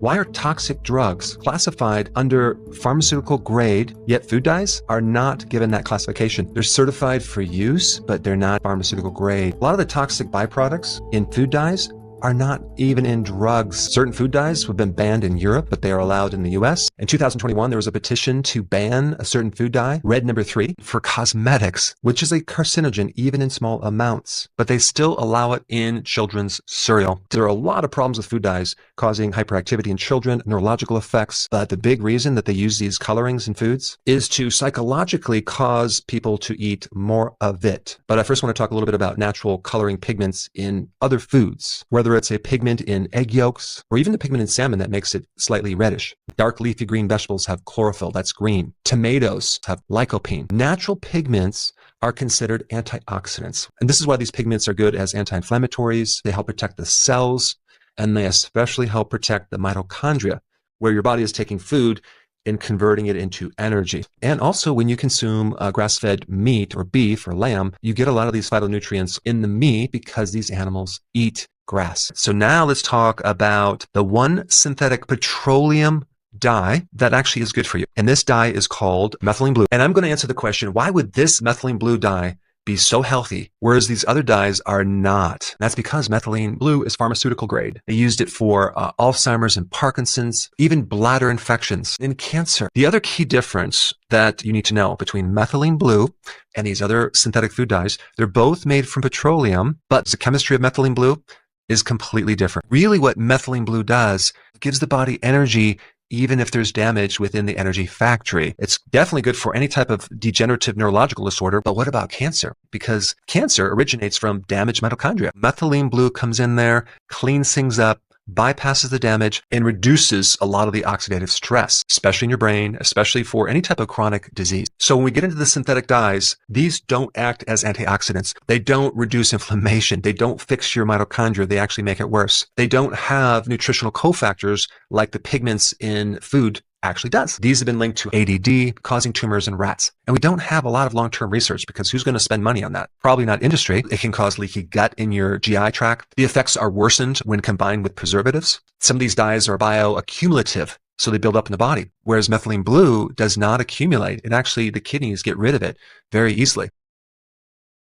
Why are toxic drugs classified under pharmaceutical grade, yet food dyes are not given that classification? They're certified for use, but they're not pharmaceutical grade. A lot of the toxic byproducts in food dyes are not even in drugs. Certain food dyes have been banned in Europe, but they are allowed in the US. In 2021, there was a petition to ban a certain food dye, red number 3, for cosmetics, which is a carcinogen even in small amounts, but they still allow it in children's cereal. There are a lot of problems with food dyes causing hyperactivity in children, neurological effects, but the big reason that they use these colorings in foods is to psychologically cause people to eat more of it. But I first want to talk a little bit about natural coloring pigments in other foods, whether it's a pigment in egg yolks or even the pigment in salmon that makes it slightly reddish. Dark leafy green vegetables have chlorophyll, that's green. Tomatoes have lycopene. Natural pigments are considered antioxidants. And this is why these pigments are good as anti-inflammatories. They help protect the cells, and they especially help protect the mitochondria, where your body is taking food and converting it into energy. And also when you consume grass-fed meat or beef or lamb, you get a lot of these phytonutrients in the meat because these animals eat grass. So now let's talk about the one synthetic petroleum dye that actually is good for you. And this dye is called methylene blue. And I'm going to answer the question, why would this methylene blue dye be so healthy, whereas these other dyes are not? That's because methylene blue is pharmaceutical grade. They used it for Alzheimer's and Parkinson's, even bladder infections and cancer. The other key difference that you need to know between methylene blue and these other synthetic food dyes, they're both made from petroleum, but the chemistry of methylene blue is completely different. Really what methylene blue does, it gives the body energy even if there's damage within the energy factory. It's definitely good for any type of degenerative neurological disorder, but what about cancer? Because cancer originates from damaged mitochondria. Methylene blue comes in there, cleans things up, bypasses the damage, and reduces a lot of the oxidative stress, especially in your brain, especially for any type of chronic disease. So when we get into the synthetic dyes, these don't act as antioxidants. They don't reduce inflammation. They don't fix your mitochondria. They actually make it worse. They don't have nutritional cofactors like the pigments in food actually does. These have been linked to ADD, causing tumors in rats. And we don't have a lot of long-term research because who's going to spend money on that? Probably not industry. It can cause leaky gut in your GI tract. The effects are worsened when combined with preservatives. Some of these dyes are bioaccumulative, so they build up in the body, whereas methylene blue does not accumulate. It actually, the kidneys get rid of it very easily.